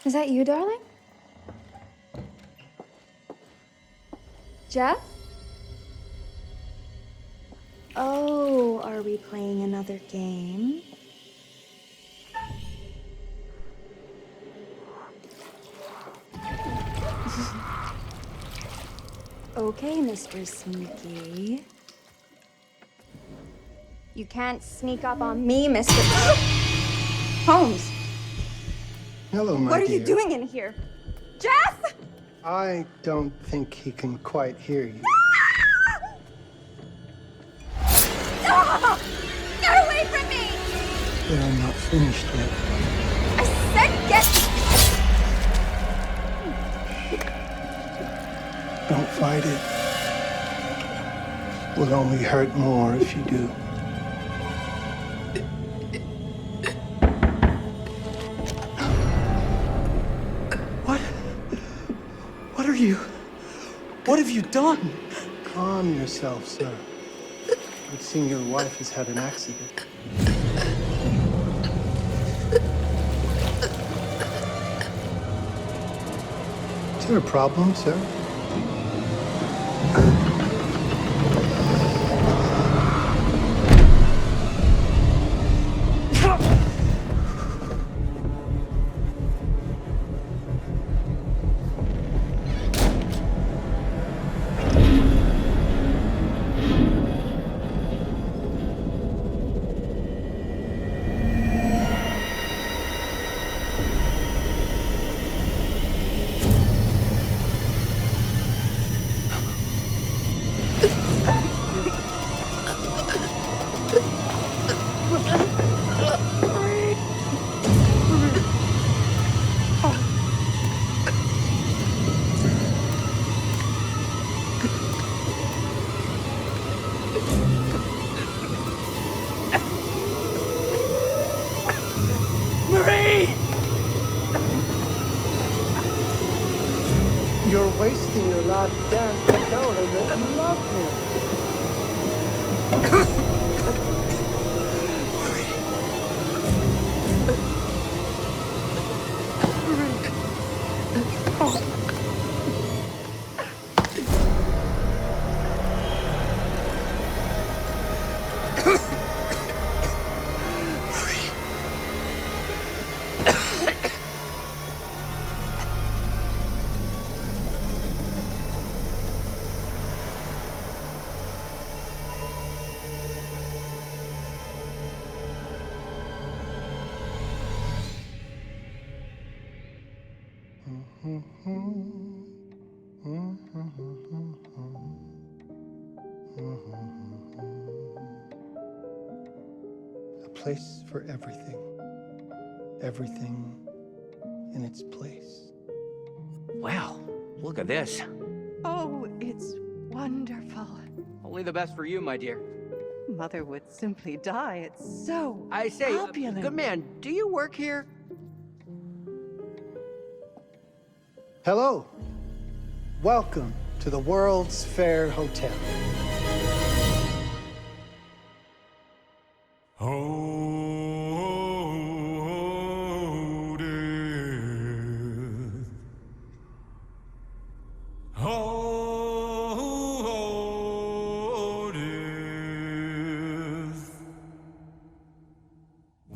Is that you, darling? Jeff? Oh, are we playing another game? Okay, Mr. Sneaky. You can't sneak up on me, Mr. Holmes! Hello, my dear. What are you doing in here? Jeff! I don't think he can quite hear you. Ah! Get away from me! But I'm not finished yet. I said get... Don't fight it. Will only hurt more if you do. What have you done? Calm yourself, sir. It seems your wife has had an accident. Is there a problem, sir? You're wasting your last dance to tell her that you love A place for everything. Everything in its place. Wow, look at this. Oh, it's wonderful. Only the best for you, my dear. Mother would simply die. It's so I say, opulent. good man, do you work here? Hello. Welcome to the World's Fair Hotel.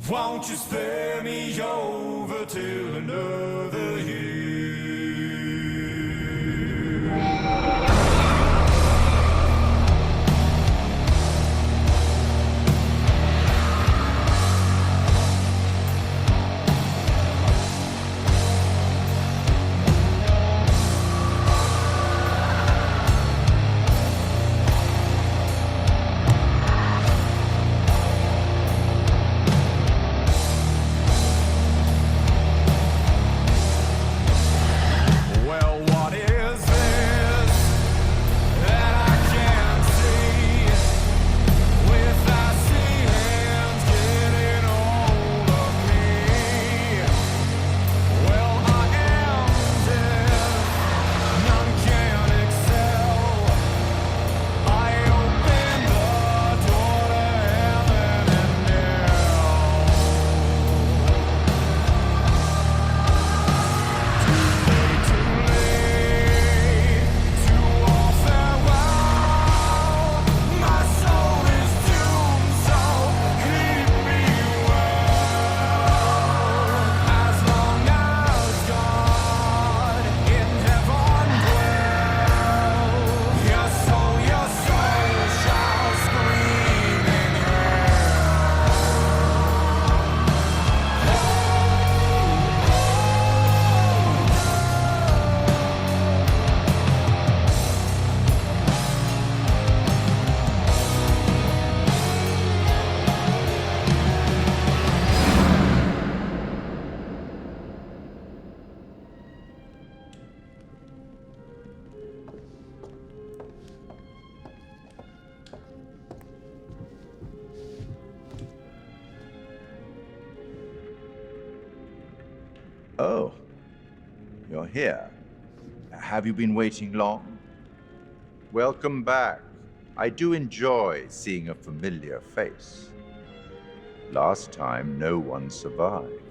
Won't you spare me over till another year? Oh, you're here. Have you been waiting long? Welcome back. I do enjoy seeing a familiar face. Last time, no one survived.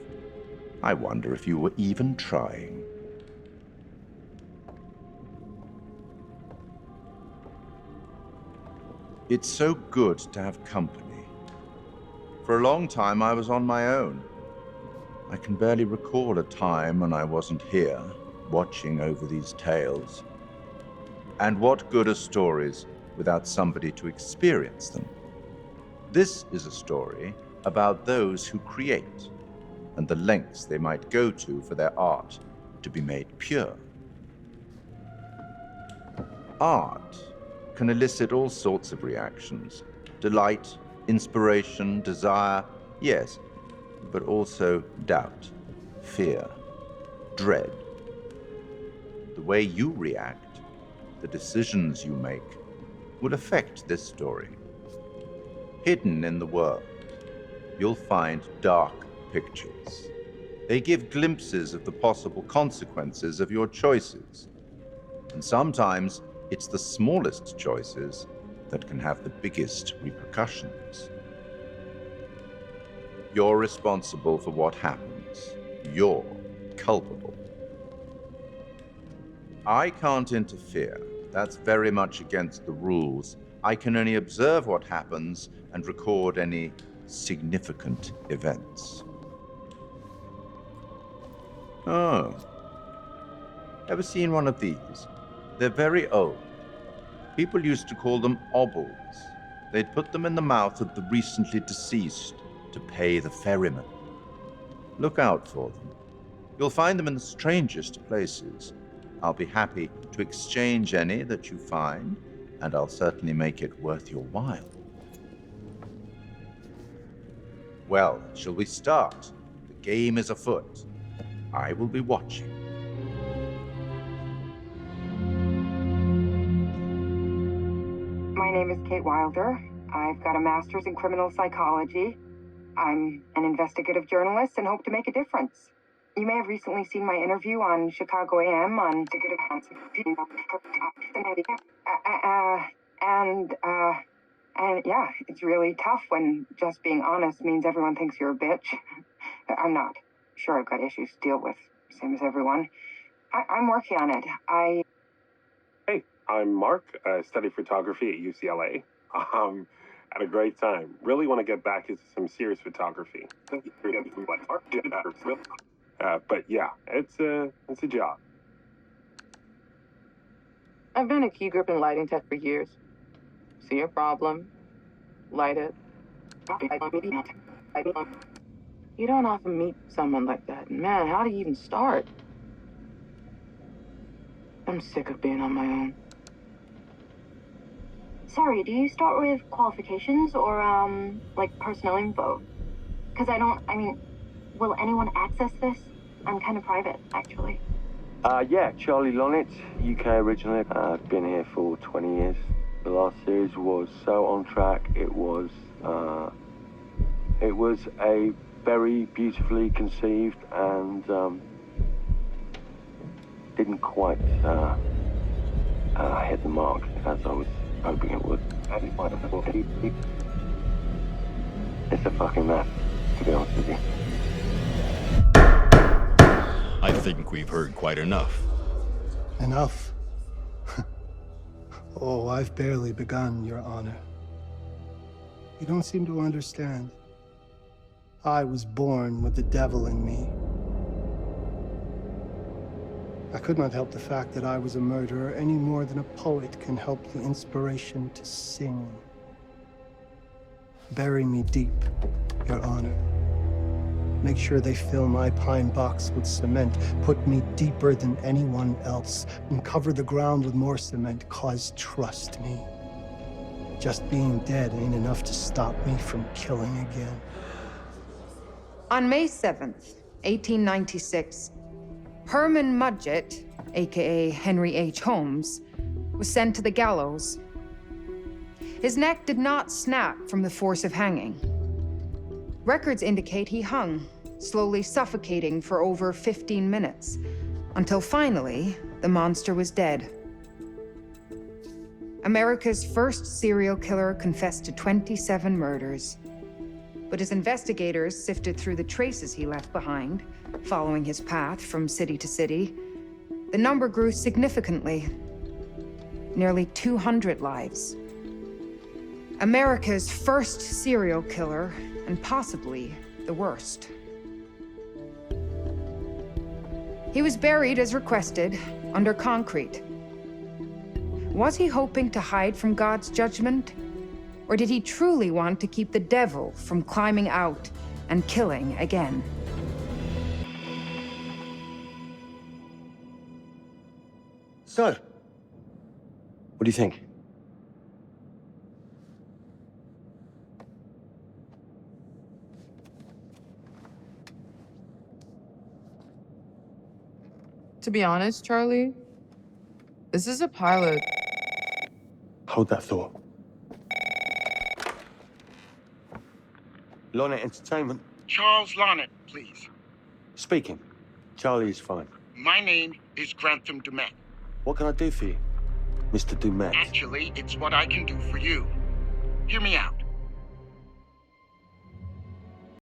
I wonder if you were even trying. It's so good to have company. For a long time, I was on my own. I can barely recall a time when I wasn't here, watching over these tales. And what good are stories without somebody to experience them? This is a story about those who create, and the lengths they might go to for their art to be made pure. Art can elicit all sorts of reactions. Delight, inspiration, desire, yes, but also doubt, fear, dread. The way you react, the decisions you make, will affect this story. Hidden in the world, you'll find dark pictures. They give glimpses of the possible consequences of your choices. And sometimes it's the smallest choices that can have the biggest repercussions. You're responsible for what happens. You're culpable. I can't interfere. That's very much against the rules. I can only observe what happens and record any significant events. Oh. Ever seen one of these? They're very old. People used to call them obels. They'd put them in the mouth of the recently deceased to pay the ferryman. Look out for them. You'll find them in the strangest places. I'll be happy to exchange any that you find, and I'll certainly make it worth your while. Well, shall we start? The game is afoot. I will be watching. My name is Kate Wilder. I've got a master's in criminal psychology. I'm an investigative journalist and hope to make a difference. You may have recently seen my interview on Chicago AM on investigative and yeah, it's really tough when just being honest means everyone thinks you're a bitch. I'm not. Sure, I've got issues to deal with, same as everyone. I'm working on it. Hey, I'm Mark. I study photography at UCLA. Had a great time. Really want to get back into some serious photography. But yeah, it's a job. I've been a key grip and lighting tech for years. See a problem, light it. You don't often meet someone like that. Man, how do you even start? I'm sick of being on my own. Sorry, do you start with qualifications or, like personnel info? Because will anyone access this? I'm kind of private, actually. Yeah, Charlie Lonitz, UK originally. I've been here for 20 years. The last series was so on track. It was a very beautifully conceived and didn't quite hit the mark as I was hoping it would. It's a fucking mess, to be honest with you. I think we've heard quite enough. Enough? Oh, I've barely begun, Your Honor. You don't seem to understand. I was born with the devil in me. I could not help the fact that I was a murderer any more than a poet can help the inspiration to sing. Bury me deep, Your Honor. Make sure they fill my pine box with cement. Put me deeper than anyone else. And cover the ground with more cement, 'cause trust me, just being dead ain't enough to stop me from killing again. On May 7th, 1896, Herman Mudgett, aka Henry H. Holmes, was sent to the gallows. His neck did not snap from the force of hanging. Records indicate he hung slowly suffocating for over 15 minutes, until finally, the monster was dead. America's first serial killer confessed to 27 murders. But as investigators sifted through the traces he left behind, following his path from city to city, the number grew significantly. Nearly 200 lives. America's first serial killer, and possibly the worst. He was buried as requested, under concrete. Was he hoping to hide from God's judgment? Or did he truly want to keep the devil from climbing out and killing again? So, what do you think? To be honest, Charlie, this is a pilot. Hold that thought. Lonnet Entertainment. Charles Lonnet, please. Speaking. Charlie is fine. My name is Granthem Du'Met. What can I do for you, Mr. Du'Met? Actually, it's what I can do for you. Hear me out.